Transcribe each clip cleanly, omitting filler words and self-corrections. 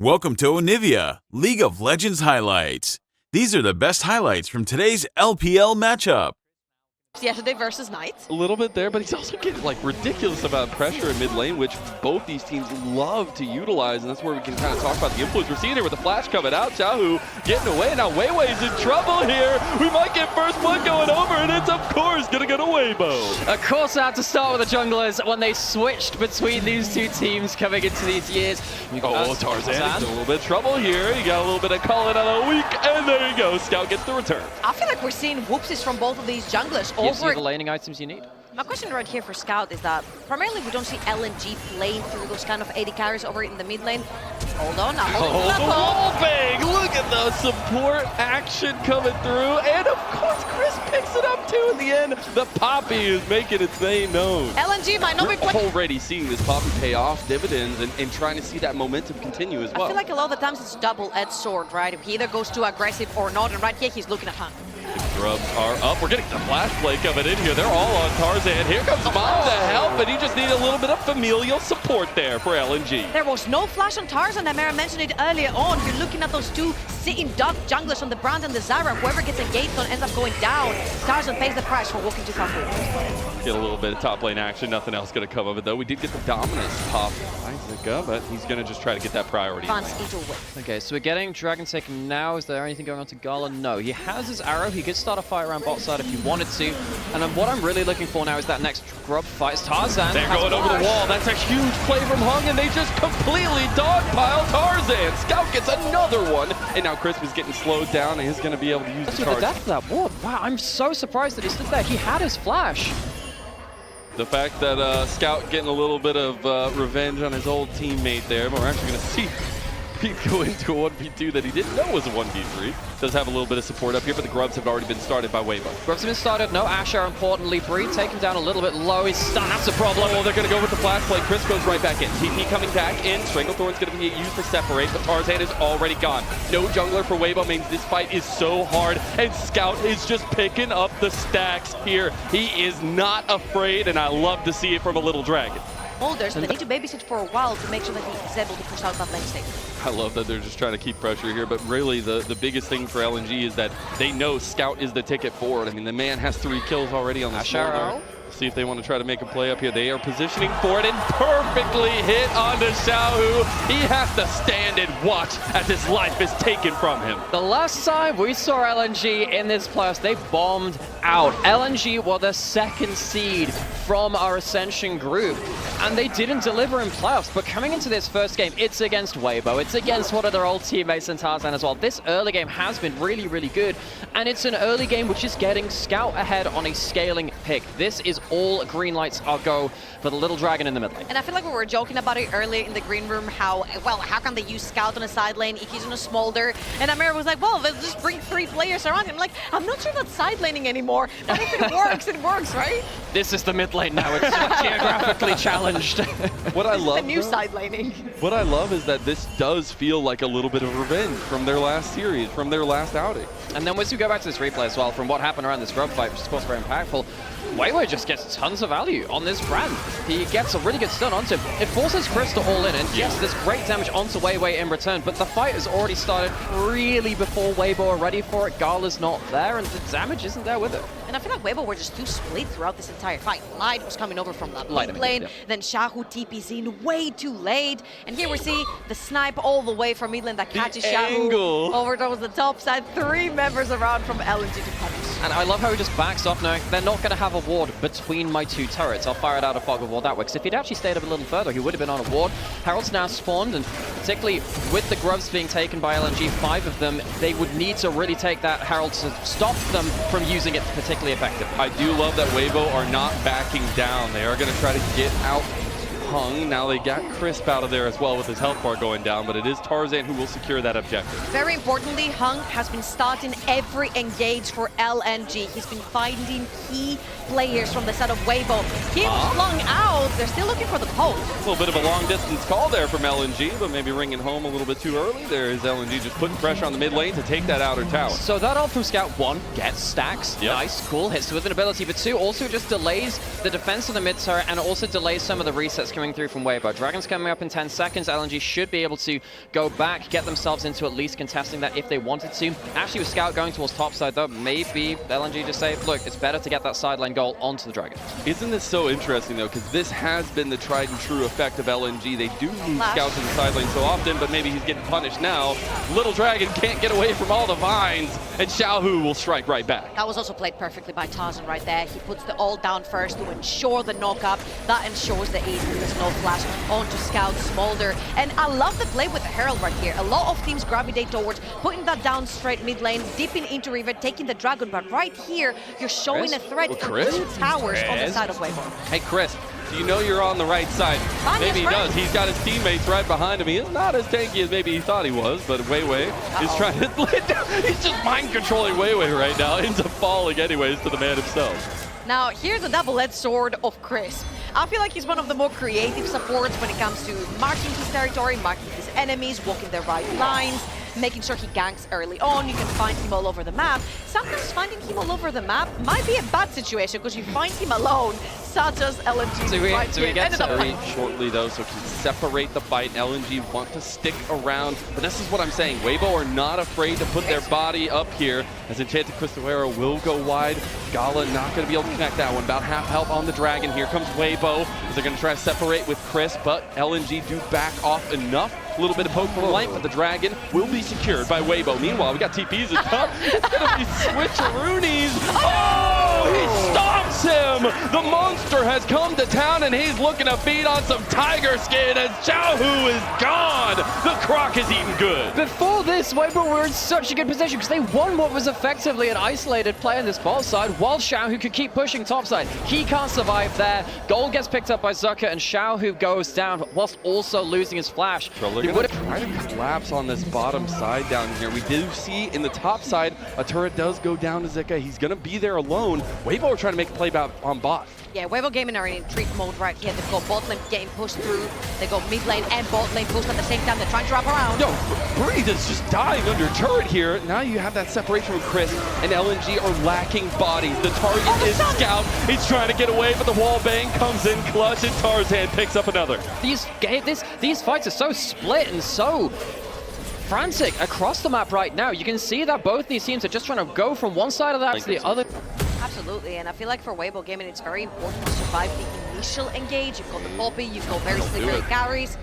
Welcome to Onivia, League of Legends highlights. These are the best highlights from today's LPL matchup. Yesterday versus Knight. A little bit there, but he's also getting like ridiculous amount of pressure in mid lane, which both these teams love to utilize, and that's where we can kind of talk about the influence. We're seeing here with the flash coming out, Xiaohu getting away. Now Weibo's in trouble here. We might get first blood going over, and it's of course gonna go to Weibo. Of course, I had to start with the junglers when they switched between these two teams coming into these years. Oh, Tarzan is in a little bit of trouble here. You got a little bit of call it out a week, and there you go. Scout gets the return. I feel like we're seeing whoopsies from both of these junglers. Gives you the laning items you need. My question right here for Scout is that primarily we don't see LNG playing through those kind of AD carries over in the mid lane. Hold on now. Oh, the wall bang! Look at the support action coming through, and of course Chris picks it up too in the end. The Poppy is making its name known. LNG might not be already seeing this Poppy pay off dividends and trying to see that momentum continue as well. I feel like a lot of the times it's double-edged sword, right? He either goes too aggressive or not, and right here he's looking at Hunt. The grubs are up. We're getting the flash play coming in here. They're all on Tarzan. Here comes Mom to help, and he just needed a little bit of familial support there for LNG. There was no flash on Tarzan. Amara mentioned it earlier on. You're looking at those two sitting duck junglers on the Brand and the Zyra. Whoever gets engaged on ends up going down. Tarzan pays the price for walking too far forward. Get a little bit of top lane action. Nothing else going to come of it, though. We did get the dominance pop Isaac, but he's going to just try to get that priority. Okay, so we're getting Dragon taken now. Is there anything going on to Gala? No. He has his arrow. He could start a fight around bot side if he wanted to. And then what I'm really looking for now is that next grub fight. It's Tarzan. They're going over the wall. That's a huge play from Hung, and they just completely dogpile Tarzan. Scout gets another one, and now Chris was getting slowed down, and he's going to be able to use the charge. The death of that ward. Wow, I'm so surprised that he stood there. He had his flash. The fact that Scout getting a little bit of revenge on his old teammate there, but we're actually going to see Pete go into a 1v2 that he didn't know was a 1v3. Does have a little bit of support up here, but the grubs have already been started by Weibo. Grubs have been started. No Asher, importantly. Bree taken down a little bit low. He's stunned. That's a problem. Oh, they're going to go with the flash play. Chris goes right back in. TP coming back in. Stranglethorn's going to be used for separate, but Tarzan is already gone. No jungler for Weibo means this fight is so hard, and Scout is just picking up the stacks here. He is not afraid, and I love to see it from a little dragon. Holders, they need to babysit for a while to make sure that he's able to push out that lane state. I love that they're just trying to keep pressure here, but really the biggest thing for LNG is that they know Scout is the ticket forward. I mean, the man has 3 kills already on the shoulder. See if they want to try to make a play up here. They are positioning for it and perfectly hit onto Xiaohu. He has to stand and watch as his life is taken from him. The last time we saw LNG in this playoffs, they bombed out. LNG were the 2nd seed from our Ascension group, and they didn't deliver in playoffs. But coming into this first game, it's against Weibo. It's against one of their old teammates in Tarzan as well. This early game has been really, really good, and it's an early game which is getting Scout ahead on a scaling pick. This is all green lights. I'll go for the little dragon in the mid lane. And I feel like we were joking about it earlier in the green room, how can they use Scout on a side lane if he's on a smolder? And Amir was like, well, they'll just bring 3 players around. I'm like, I'm not sure that's side laning anymore, but if it works, right? This is the mid lane now. It's geographically challenged. What I love, the new side laning. What I love is that this does feel like a little bit of revenge from their last series, from their last outing. And then once you go back to this replay as well, from what happened around this grub fight, which is of course very impactful, Weibo just gets tons of value on this Brand. He gets a really good stun onto him. It forces Chris to all in, and yes, there's great damage onto Weibo in return, but the fight has already started really before Weibo are ready for it. Gala's not there, and the damage isn't there with it. And I feel like Weibo were just too split throughout this entire fight. Light was coming over from that mid lane, then Xiaohu TP's in way too late. And here we see the snipe all the way from mid lane that catches Xiaohu over towards the top side. 3 members around from LNG to punish. And I love how he just backs off knowing they're not going to have a ward between my 2 turrets. I'll fire it out a fog of war that way, because if he'd actually stayed up a little further, he would have been on a ward. Herald's now spawned, and particularly with the grubs being taken by LNG, 5 of them, they would need to really take that Herald to stop them from using it particularly effectively. I do love that Weibo are not backing down. They are going to try to get out Hung. Now they got Crisp out of there as well with his health bar going down, but it is Tarzan who will secure that objective. Very importantly, Hung has been starting every engage for LNG. He's been finding key players from the side of Weibo. He was flung out. They're still looking for the post. A little bit of a long distance call there from LNG, but maybe ringing home a little bit too early. There is LNG just putting pressure on the mid lane to take that outer tower. So that ult from Scout, 1, gets stacks. Yep. Nice, cool, hits with an ability, but 2, also just delays the defense of the mid turret and also delays some of the resets coming coming through from Weibo. Dragon's coming up in 10 seconds. LNG should be able to go back, get themselves into at least contesting that if they wanted to. Actually, with Scout going towards topside, though, maybe LNG just say, look, it's better to get that sideline goal onto the Dragon. Isn't this so interesting, though? Because this has been the tried and true effect of LNG. They do lose Scout to the sideline so often, but maybe he's getting punished now. Little Dragon can't get away from all the vines, and Xiaohu will strike right back. That was also played perfectly by Tarzan right there. He puts the ult down first to ensure the knock-up. That ensures the ace with the snow flash onto Scout Smolder. And I love the play with the Herald right here. A lot of teams gravitate towards putting that down straight mid lane, dipping into River, taking the Dragon. But right here, you're showing a threat for 2 towers on the side of Weibo. Hey, Chris, do you know you're on the right side? Maybe he does. He's got his teammates right behind him. He is not as tanky as maybe he thought he was, but Weiwei is trying to let down. He's just mind controlling Weiwei right now. Ends up falling anyways to the man himself. Now, here's the double-edged sword of Chris. I feel like he's one of the more creative supports when it comes to marking his territory, marking his enemies, walking the right lines, making sure he ganks early on. You can find him all over the map. Sometimes finding him all over the map might be a bad situation because you find him alone, such as LNG. So we get very shortly, though, so can separate the fight. LNG want to stick around, but this is what I'm saying. Weibo are not afraid to put their body up here, as Enchanted Cristowero will go wide. Gala not going to be able to connect that one. About half health on the Dragon. Here comes Weibo, as they're going to try to separate with Chris, but LNG do back off enough. A little bit of poke from light, but the Dragon will be secured by Weibo. Meanwhile, we got TPs and stuff. It's going to be switcheroonies. Oh, he stomps him! The monster has come to town, and he's looking to feed on some tiger skin as Xiaohu is gone. The Croc is eating good. Before this, Weibo were in such a good position because they won what was effectively an isolated play on this ball side, while Xiaohu could keep pushing topside. He can't survive there. Gold gets picked up by Zucker, and Xiaohu goes down whilst also losing his flash. They're going to try to collapse on this bottom side down here. We do see in the top side, a turret does go down to Zika. He's going to be there alone. Weibo are trying to make a play on bot. Yeah, Weibo Gaming are in retreat mode right here. They've got bot lane getting pushed through. They got mid lane and bot lane pushed at the same time. They're trying to wrap around. Yo, Breathe is just dying under turret here. Now you have that separation from Chris, and LNG are lacking bodies. The target is Scout. He's trying to get away, but the wall bang comes in clutch, and Tarzan picks up another. These fights are so split and so frantic across the map right now. You can see that both these teams are just trying to go from one side of that to the other. Absolutely, and I feel like for Weibo Gaming, it's very important to survive the initial engage. You've got the Poppy, you've got very slippery carries.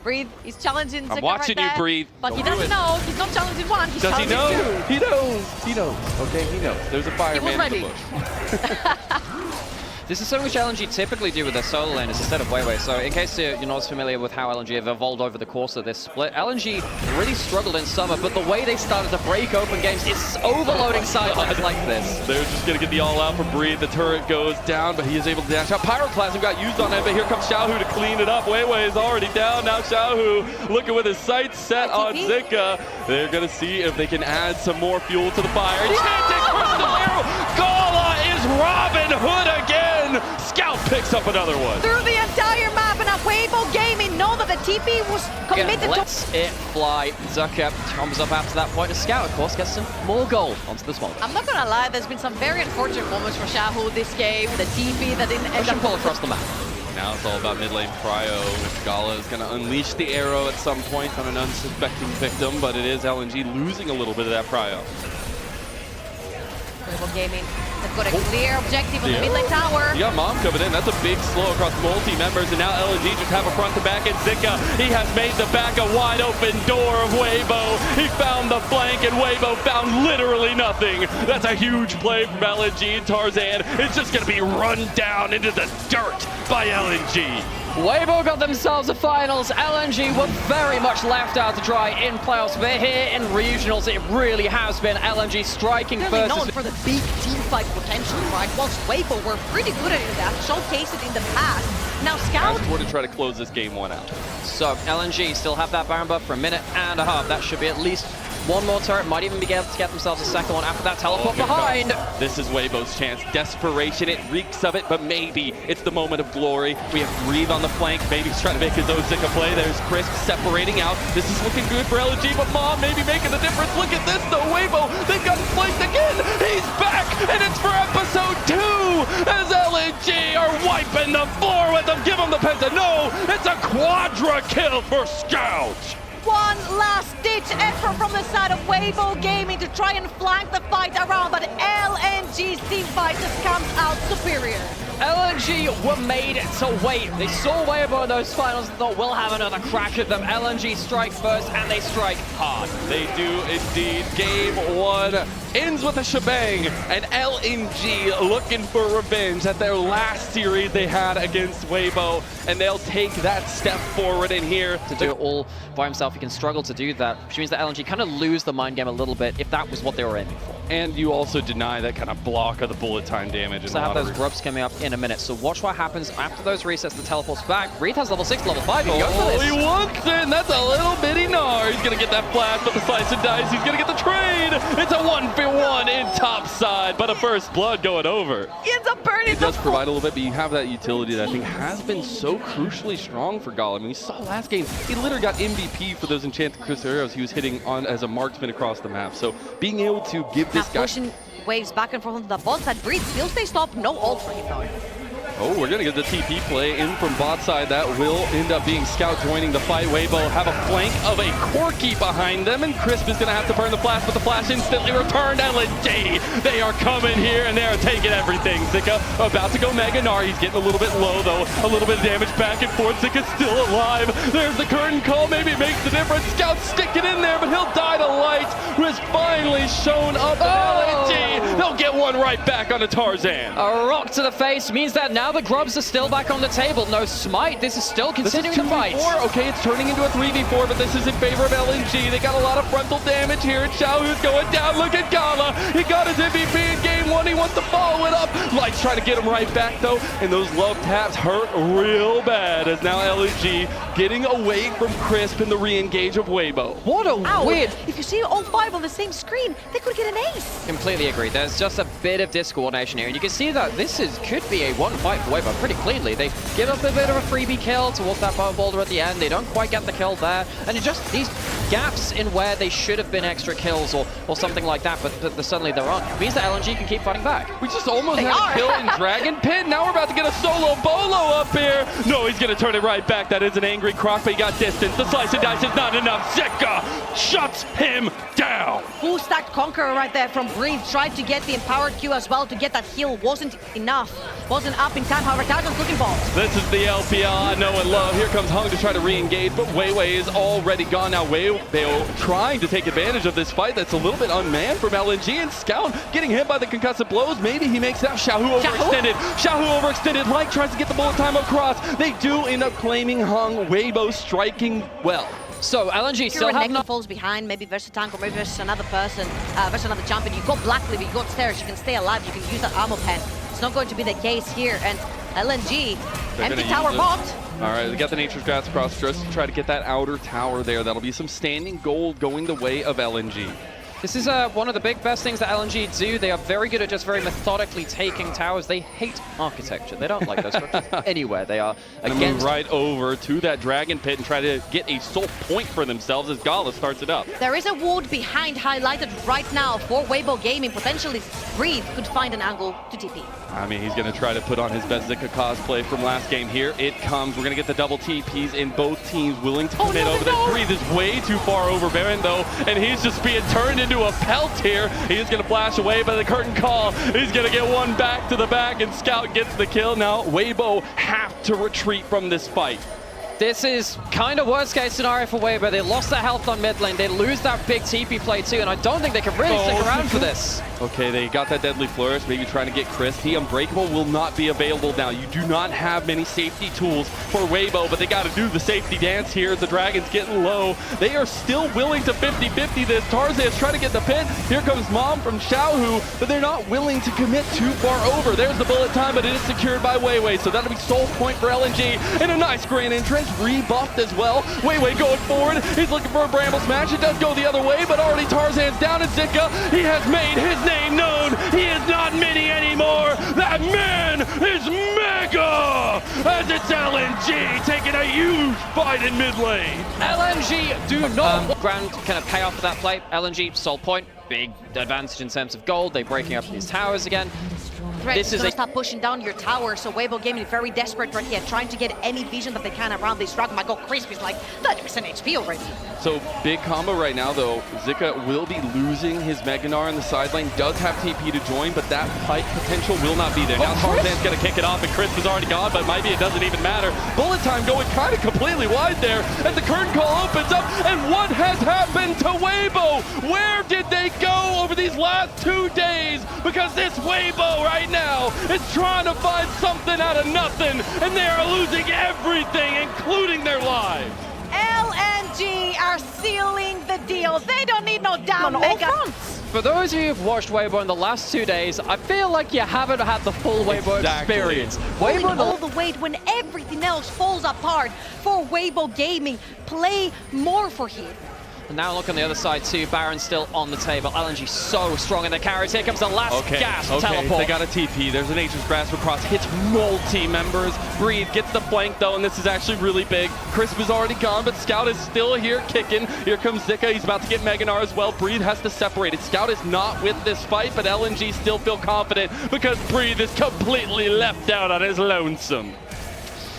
Breathe, he's challenging Zika. I'm watching right you, there, Breathe. But he doesn't know. He's not challenging one. He's Does he know? two. He knows. He knows. Okay, he knows. There's a fireman in the bush. This is something which LNG typically do with their solo laners instead of Weiwei. So in case you're not as familiar with how LNG have evolved over the course of this split, LNG really struggled in summer, but the way they started to break open games is overloading sidelines like this. They're just going to get the all-out from Breathe. The turret goes down, but he is able to dash out. Pyroclasm got used on him, but here comes Xiaohu to clean it up. Weiwei is already down. Now Xiaohu looking with his sights set on Zika. They're going to see if they can add some more fuel to the fire. Enchanted Cristowero! Gala is Robin Hood again! Scout picks up another one. Through the entire map, and Weibo Gaming know that the TP was committed Let's it fly. Zucker comes up after that point. A Scout, of course, gets some more gold onto the small. I'm not gonna lie, there's been some very unfortunate moments for Xiaohu this game. The TP that didn't end up pull across the map. Now it's all about mid lane prio, which Gala is going to unleash the arrow at some point on an unsuspecting victim, but it is LNG losing a little bit of that prio. Weibo Gaming, they've got a clear objective on the mid lane tower. You got Mom coming in. That's a big slow across multi-members, and now LNG just have a front to back, and Zika, he has made the back a wide open door of Weibo. He found the flank, and Weibo found literally nothing. That's a huge play from LNG, and Tarzan is just going to be run down into the dirt by LNG. Weibo got themselves a finals. LNG were very much left out to dry in playoffs, but here in regionals, it really has been LNG striking Really first. known for the big team fight potential, right? Whilst Weibo were pretty good at that, showcased it in the past. Now Scout... We're to try to close this game one out. So LNG still have that Baron buff for a minute and a half. That should be at least one more turret, might even be able to get themselves a second one after that teleport behind. This is Weibo's chance. Desperation, it reeks of it, but maybe it's the moment of glory. We have Breathe on the flank. Maybe he's trying to make his own Zika play. There's Crisp separating out. This is looking good for LNG, but Mom maybe making the difference. Look at this though, Weibo, they've got him flanked again. He's back, and it's for episode 2 as LNG are wiping the floor with him. Give him the penta. No, it's a quadra kill for Scout. One last-ditch effort from the side of Weibo Gaming to try and flank the fight around, but LNG's team fight just comes out superior. LNG were made to wait. They saw Weibo in those finals and thought, we'll have another crack at them. LNG strike first, and they strike hard. They do indeed. Game 1 ends with a shebang, and LNG looking for revenge at their last series they had against Weibo, and they'll take that step forward in here. To do it all by himself, he can struggle to do that, which means that LNG kind of lose the mind game a little bit if that was what they were aiming for. And you also deny that kind of block of the bullet time damage. So have those grubs coming up in a minute. So watch what happens after those resets, the teleports back. Breathe has level 6, level 5. He can go for this. He wants it, and that's a little bitty gnar. He's going to get that flash, but the slice and dice. He's going to get the trade. It's a 1v1 in top side, but a first blood going over. He ends up burning. It does provide a little bit, but you have that utility that I think has been so crucially strong for Gala. I mean, we saw last game, he literally got MVP for those enchanted crystal arrows he was hitting on as a marksman across the map. So being able to give this guy... pushing waves back and forth on the bot side. Breathe still stays stopped. No ult for him though. Oh, we're going to get the TP play in from bot side. That will end up being Scout joining the fight. Weibo have a flank of a Corki behind them, and Crisp is going to have to burn the flash, but the flash instantly returned. LNG, they are coming here, and they are taking everything. Zika about to go Mega Gnar. He's getting a little bit low, though. A little bit of damage back and forth. Zika's still alive. There's the curtain call. Maybe it makes the difference. Scout sticking in there, but he'll die to Light, who has finally shown up. LNG, they'll get one right back on the Tarzan. A rock to the face means that now the grubs are still back on the table. No smite. This is still continuing to fight. Okay, it's turning into a 3v4, but this is in favor of LNG. They got a lot of frontal damage here, and Xiaohu's going down. Look at Gala. He got his MVP in game 1. He wants to follow it up. Light's trying to get him right back, though, and those love taps hurt real bad as now LNG getting away from Crisp in the re-engage of Weibo. What a weird... If you see all 5 on the same screen, they could get an ace. Completely agree. There's just a bit of discoordination here, and you can see that this could be a one fight for Weibo pretty cleanly. They give up a bit of a freebie kill towards that power boulder at the end. They don't quite get the kill there, and it just these gaps in where they should have been extra kills or something like that, but suddenly they're on. It means that LNG can keep fighting back. We just almost had a kill in Dragon Pit. Now we're about to get a solo bolo up here. No, he's going to turn it right back. That is an angry Croc, but he got distance. The slice and dice is not enough. Zika shuts him down. Full stacked Conqueror right there from Breathe. Tried to get the empowered Q as well to get that heal. Wasn't enough. Wasn't up in time. However, Townsend's looking ball. This is the LPL I know and love. Here comes Hung to try to re-engage, but Weiwei is already gone. Now Weibo trying to take advantage of this fight that's a little bit unmanned from LNG, and Scout getting hit by the concussive blows. Maybe he makes it out. Xiaohu overextended. Xiaohu overextended. Light tries to get the bullet time across. They do end up claiming Hung. Weibo striking well. So LNG still have not falls behind, maybe versus tank or maybe versus another person, versus another champion. You've got Blackleaf, you've got Stairs, you can stay alive, you can use that ammo pen. It's not going to be the case here, and LNG, empty tower bot. All right, we got the Nature's Grasp across just to try to get that outer tower there. That'll be some standing gold going the way of LNG. This is one of the best things that LNG do. They are very good at just very methodically taking towers. They hate architecture. They don't like those structures anywhere. They are against... Move right over to that Dragon Pit and try to get a sole point for themselves as Gala starts it up. There is a ward behind highlighted right now for Weibo Gaming. Potentially Breathe could find an angle to TP. I mean, he's going to try to put on his best Zika cosplay from last game. Here it comes. We're going to get the double TPs in both teams willing to commit over this. Breathe is way too far over Baron, though, and he's just being turned into a pelt here. He is going to flash away by the curtain call. He's going to get one back to the back, and Scout gets the kill. Now, Weibo have to retreat from this fight. This is kind of worst case scenario for Weibo. They lost their health on mid lane. They lose that big TP play too, and I don't think they can really stick around for this. Okay, they got that Deadly Flourish, maybe trying to get Crisp. He Unbreakable will not be available now. You do not have many safety tools for Weibo, but they got to do the safety dance here as the Dragon's getting low. They are still willing to 50-50 this. Tarzan's trying to get the pit. Here comes Mom from Xiaohu, but they're not willing to commit too far over. There's the bullet time, but it is secured by Weiwei, so that'll be sole point for LNG. And a nice grand entrance. rebuffed as well. Weibo going forward. He's looking for a Bramble Smash. It does go the other way, but already Tarzan's down, and Zika, he has made his name known. He is not mini anymore. That man is mega! As it's LNG taking a huge fight in mid lane. LNG do not grand kind of payoff for that play. LNG sold point, big advantage in terms of gold. They're breaking up these towers again. This is gonna stop pushing down your tower, so Weibo Gaming very desperate right here, trying to get any vision that they can around this dragon. My god, Crispy's like 30% HP already. So big combo right now though. Zika will be losing his Meganar in the side lane, does have TP to join, but that fight potential will not be there. Now Tarzan's gonna kick it off and Crisp is already gone, but maybe it doesn't even matter. Bullet time going kind of completely wide there, and the curtain call opens up, and what has happened to Weibo? Where did they go over these last 2 days? Because this Weibo right now is trying to find something out of nothing, and they are losing everything, including their lives. LNG are sealing the deal. They don't need no down mega. For those of you who've watched Weibo in the last 2 days, I feel like you haven't had the full Weibo experience. Weibo all the weight when everything else falls apart for Weibo Gaming. Play more for him. And now look on the other side too, Baron's still on the table. LNG so strong in the carries. Here comes the last gasp teleport. They got a TP. There's an Nature's Grasp across, hits multi-members. Breathe gets the flank though, and this is actually really big. Crisp is already gone, but Scout is still here kicking. Here comes Zika. He's about to get Meganar as well. Breathe has to separate it. Scout is not with this fight, but LNG still feel confident because Breathe is completely left out on his lonesome.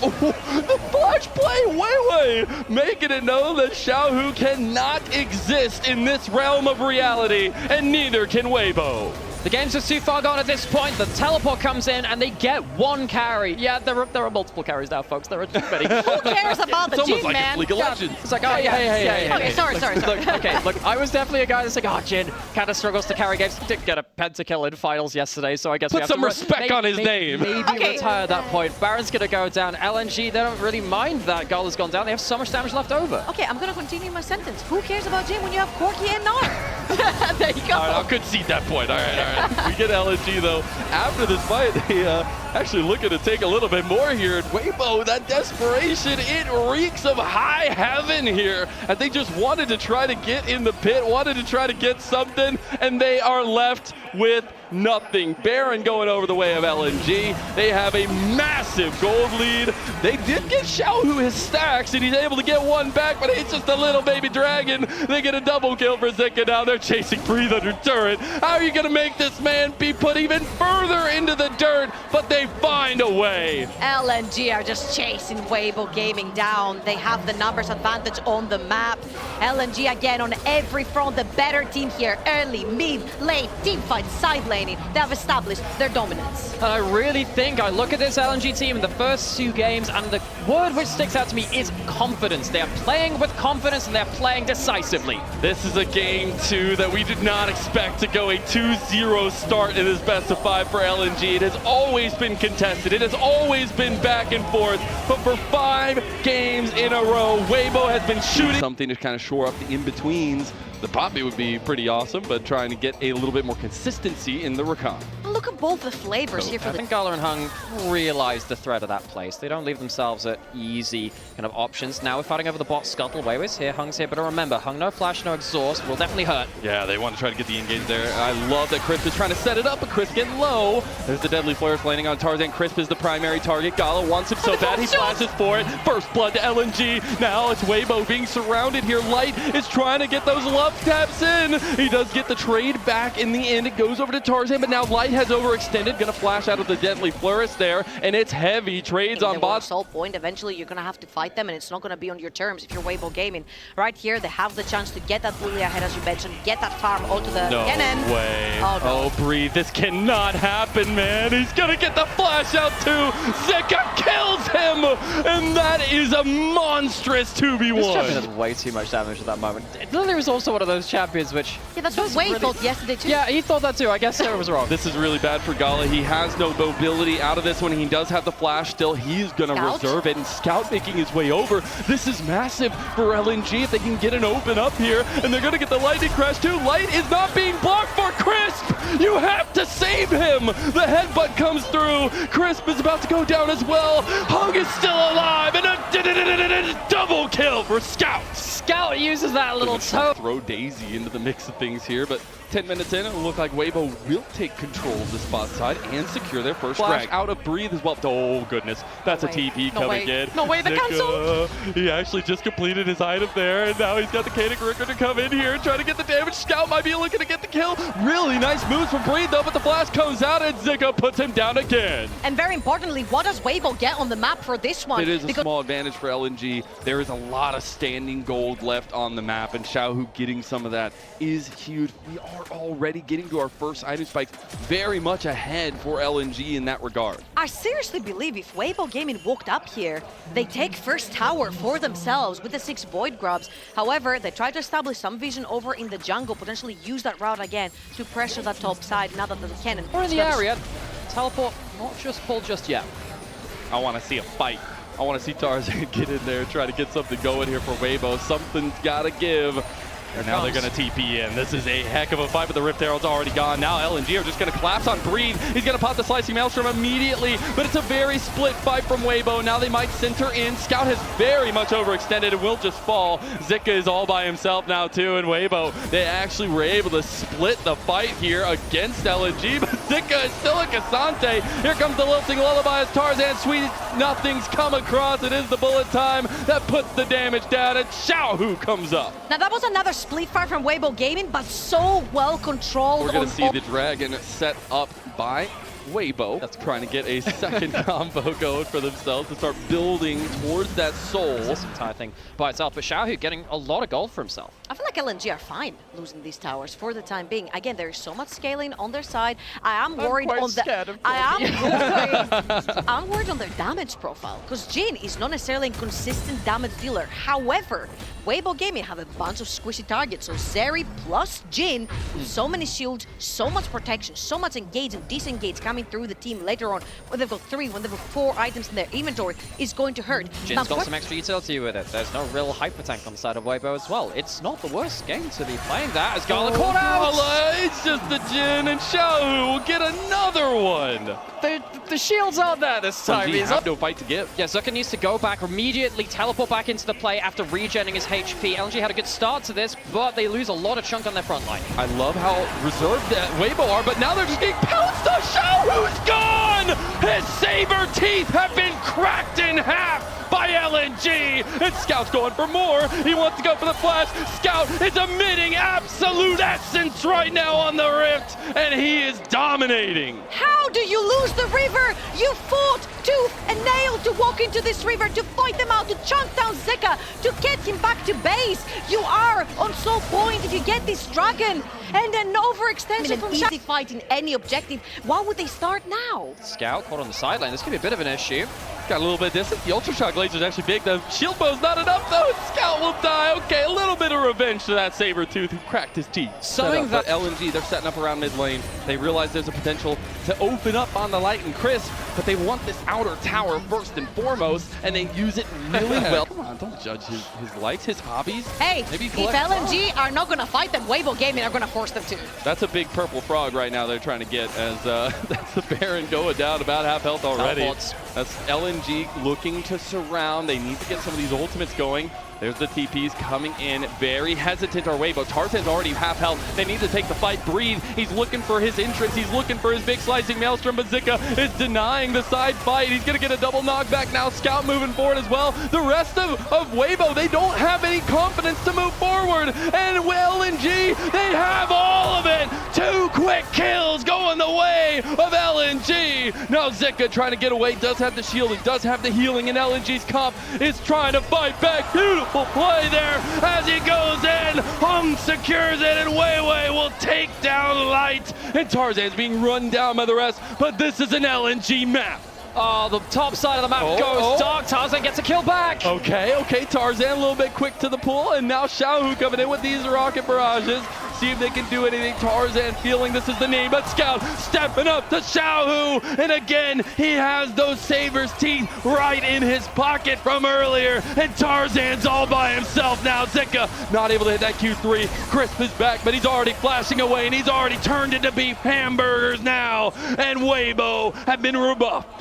Oh, the flash play, Weiwei, making it known that Xiaohu cannot exist in this realm of reality, and neither can Weibo. The game's just too far gone at this point. The teleport comes in and they get one carry. Yeah, there are multiple carries now, folks. There are too many. Who cares about the It's almost Jin, like man? it's League of Legends. It's like, oh, hey. Okay, sorry. Look, I was definitely a guy that's like, oh, Jin kind of struggles to carry games. Did get a pentakill in finals yesterday, so I guess we Put have some to respect on his name. Maybe retire at that point. Baron's going to go down. LNG, they don't really mind that Gull has gone down. They have so much damage left over. Okay, I'm gonna continue my sentence. Who cares about Jin when you have Corki and Nar? There you go. All right, I'll concede that point. All right. We get LNG though. After this fight, they actually looking to take a little bit more here. And Weibo, that desperation, it reeks of high heaven here. And they just wanted to try to get in the pit, wanted to try to get something, and they are left with nothing. Baron going over the way of LNG. They have a massive gold lead. They did get Xiaohu his stacks, and he's able to get one back, but it's just a little baby dragon. They get a double kill for Zika. Now they're chasing Breathe under turret. How are you going to make this man be put even further into the dirt? But they find a way. LNG are just chasing Weibo Gaming down. They have the numbers advantage on the map. LNG again on every front, the better team here. Early, mid, late, team fight, side laning. They have established their dominance. And I really think I look at this LNG team in the first 2 games, and the word which sticks out to me is confidence. They are playing with confidence and they're playing decisively. This is a game 2 that we did not expect to go a 2-0 start in this best of 5 for LNG. It has always been contested. It has always been back and forth. But for 5 games in a row, Weibo has been shooting something to kind of shore up the in-betweens. The Poppy would be pretty awesome, but trying to get a little bit more consistency in the Rakan. Look at both the flavors here for I think Gala and Hung realize the threat of that place. They don't leave themselves at easy kind of options. Now we're fighting over the bot scuttle. Weibo's here, Hung's here, but remember, Hung no flash, no exhaust, will definitely hurt. Yeah, they want to try to get the engage there. I love that Crisp is trying to set it up, but Crisp getting low. There's the deadly flourish landing on Tarzan. Crisp is the primary target. Gala wants him so bad, he flashes for it. First blood to LNG. Now it's Weibo being surrounded here. Light is trying to get those love taps in. He does get the trade back in the end. It goes over to Tarzan, but now Light has overextended. Gonna flash out of the deadly flourish there, and it's heavy trades on bot. Soul point. Eventually, you're gonna have to fight them, and it's not gonna be on your terms if you're Weibo Gaming. Right here, they have the chance to get that bully ahead, as you mentioned, get that farm onto the cannon. No way. Oh, no. Oh, Breathe. This cannot happen, man. He's gonna get the flash out too. Zika kills him, and that is a monstrous 2v1. This champion does way too much damage at that moment. Lily was also one of those champions which... Yeah, that's what Wei thought yesterday too. Yeah, he thought that too. I guess Sarah was wrong. This is really bad for Gala. He has no mobility out of this one. He does have the flash still. He's going to reserve it, and Scout making his way over. This is massive for LNG if they can get an open up here, and they're going to get the lightning crash too. Light is not being blocked for Crisp. You have to save him. The headbutt comes through. Crisp is about to go down as well. Rogue is still alive, and a double kill for Scout. Scout uses that little toe. Throw Daisy into the mix of things here, but 10 minutes in, it'll look like Weibo will take control of the spot side and secure their first Flash drag. Out of breathe as well. Oh, goodness. That's a TP coming in. No way, the cancel! He actually just completed his item there, and now he's got the Katic Ricker to come in here and try to get the damage. Scout might be looking to get the kill. Really nice moves from Breathe, though, but the flash comes out, and Zika puts him down again. And very importantly, what does Weibo get on the map for this one? It is a small advantage for LNG. There is a lot of standing gold left on the map, and Xiaohu getting some of that is huge. We are already getting to our first item spikes, very much ahead for LNG in that regard. I seriously believe if Weibo Gaming walked up here, they take first tower for themselves with the 6 Void Grubs. However, they try to establish some vision over in the jungle, potentially use that route again to pressure that top side now that the cannon. We're in the area. Teleport not just pulled just yet. I want to see a fight. I want to see Tarzan get in there, try to get something going here for Weibo. Something's got to give. And now they're going to TP in. This is a heck of a fight, but the Rift Herald's already gone. Now LNG are just going to collapse on Breathe. He's going to pop the Slicing Maelstrom immediately, but it's a very split fight from Weibo. Now they might center in. Scout has very much overextended and will just fall. Zika is all by himself now too, and Weibo, they actually were able to split the fight here against LNG, but Zika is still a Cassante. Here comes the lilting lullaby as Tarzan sweet. Nothing's come across. It is the bullet time that puts the damage down, and Xiaohu comes up. Now that was another split fire from Weibo Gaming, but so well controlled. We're going to see the dragon set up by Weibo. That's trying to get a second combo going for themselves to start building towards that soul. This entire thing by itself, but Xiaohu getting a lot of gold for himself. I feel like LNG are fine losing these towers for the time being. Again, there is so much scaling on their side. I'm worried on the. I'm worried on their damage profile because Jin is not necessarily a consistent damage dealer. However, Weibo Gaming have a bunch of squishy targets. So Zeri plus Jin, so many shields, so much protection, so much engage and disengage coming through the team later on. When they've got 3, when they've got 4 items in their inventory, is going to hurt. Jin's got some extra utility with it. There's no real hyper tank on the side of Weibo as well. It's not the worst game to be playing that as Garland caught out. It's just the Jin, and Xiaohu will get another one. The shields aren't there this time. He's have no fight to give. Yeah, Zucker needs to go back, immediately teleport back into the play after regenning his HP. LNG had a good start to this, but they lose a lot of chunk on their front line. I love how reserved that Weibo are, but now they're just getting pounced. The Xiaohu's gone! His saber teeth have been cracked in half by LNG, and Scout's going for more. He wants to go for the flash. Scout is emitting absolute essence right now on the Rift, and he is dominating. How do you lose the river? You fought tooth and nail to walk into this river, to fight them out, to chunk down Zika, to get him back to base. You are on so point if you get this dragon, and an overextension from easy fight in any objective. Why would they start now? Scout caught on the sideline. This could be a bit of an issue. Got a little bit of distance. The Ultra Shock laser is actually big. The shield bow's not enough though. Scout will die. Okay, a little bit of revenge to that Sabertooth who cracked his teeth. Something that LNG, they're setting up around mid lane. They realize there's a potential to open up on the light and crisp, but they want this outer tower first and foremost, and they use it really well. Come on, don't judge his likes, his hobbies. Hey, maybe if LNG are not gonna fight them, Weibo Gaming are gonna force them to. That's a big purple frog right now they're trying to get, as that's the Baron going down about half health already. That's LNG looking to surround. They need to get some of these ultimates going. There's the TPs coming in. Very hesitant are Weibo. Tarzan's already half health. They need to take the fight. Breathe. He's looking for his entrance. He's looking for his big slicing maelstrom, but Zika is denying the side fight. He's going to get a double knockback now. Scout moving forward as well. The rest of Weibo, they don't have any confidence to move forward. And LNG, they have all of it. 2 quick kills going the way of LNG. Now Zika trying to get away. Does have the shield. He does have the healing, and LNG's comp is trying to fight back. Beautiful play there as he goes in. Hung secures it, and Weiwei will take down Light. And Tarzan's being run down by the rest, but this is an LNG map. Oh, the top side of the map goes dark. Tarzan gets a kill back. Okay, Tarzan a little bit quick to the pool, and now Xiaohu coming in with these rocket barrages. See if they can do anything. Tarzan feeling this is the need, but Scout stepping up to Xiaohu, and again, he has those Saber's teeth right in his pocket from earlier, and Tarzan's all by himself now. Zika not able to hit that Q3. Crisp is back, but he's already flashing away, and he's already turned into beef hamburgers now, and Weibo have been rebuffed.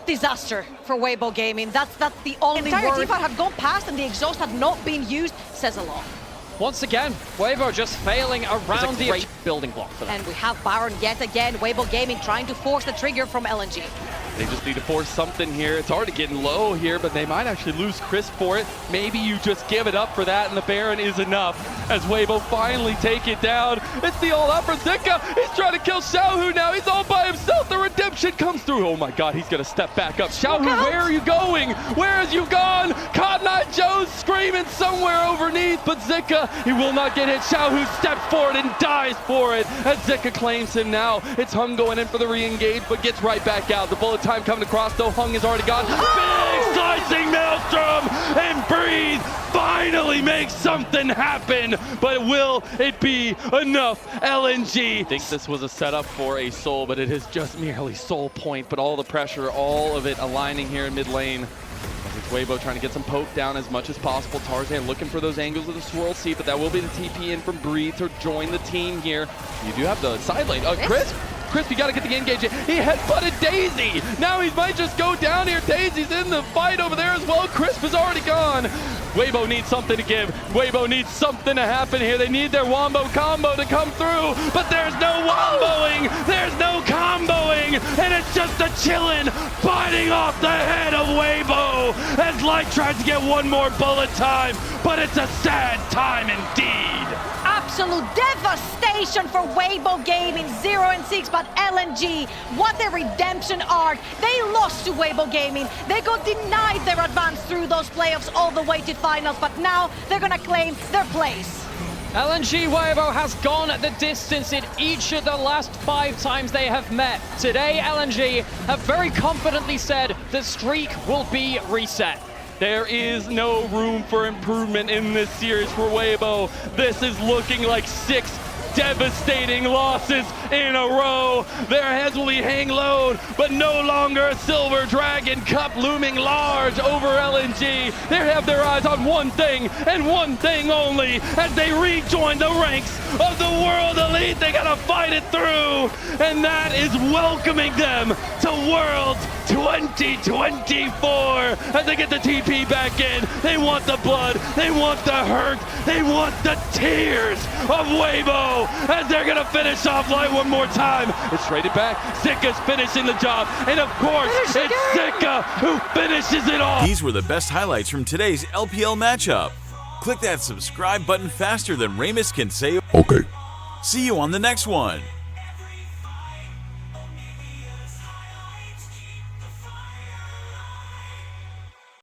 disaster for Weibo Gaming. That's the only word. The entire team had gone past and the exhaust had not been used, says a lot. Once again, Weibo just failing around the great building block for them. And we have Baron yet again. Weibo Gaming trying to force the trigger from LNG. They just need to force something here. It's already getting low here, but they might actually lose Chris for it. Maybe you just give it up for that, and the Baron is enough as Weibo finally take it down. It's the all-out for Zika. He's trying to kill Xiaohu now. He's all by himself. The redemption comes through. Oh my God, he's going to step back up. Xiaohu, where are you going? Where has you gone? Cotton Eye Joe's screaming somewhere underneath, but Zika, he will not get hit. Xiaohu steps forward and dies for it as Zika claims him now. It's Hung going in for the re-engage, but gets right back out. The bullet time coming across, though. Hung is already gone. Big slicing maelstrom, and Breathe finally makes something happen, but will it be enough? LNG. I think this was a setup for a Soul, but it is just merely Soul point, but all the pressure, all of it aligning here in mid lane. It's Weibo trying to get some poke down as much as possible. Tarzan looking for those angles of the swirl seat, but that will be the TP in from Breathe to join the team here. You do have the side lane. Chris, you got to get the engage. He headbutted Daisy. Now he might just go down here. Daisy's in the fight over there as well. Crisp is already gone. Weibo needs something to give. Weibo needs something to happen here. They need their wombo combo to come through, but there's no womboing. There's no comboing, and it's just a chillin' biting off the head of Weibo as Light tries to get one more bullet time, but it's a sad time indeed. Absolute devastation for Weibo Gaming, 0-6, but LNG, what a redemption arc. They lost to Weibo Gaming. They got denied their advance through those playoffs all the way to finals, but now they're gonna claim their place. LNG Weibo has gone the distance in each of the last 5 times they have met. Today, LNG have very confidently said the streak will be reset. There is no room for improvement in this series for Weibo. This is looking like 6 devastating losses in a row. Their heads will be hang low, but no longer a Silver Dragon Cup looming large over LNG. They have their eyes on one thing and one thing only as they rejoin the ranks of the World Elite. They gotta fight it through, and that is welcoming them to Worlds 2024 as they get the TP back in. They want the blood, they want the hurt, they want the tears of Weibo as they're gonna finish off Light one more time. It's traded back. Zika's finishing the job, and of course, it's Zika who finishes it off. These were the best highlights from today's LPL matchup. Click that subscribe button faster than Ramus can say okay. See you on the next one.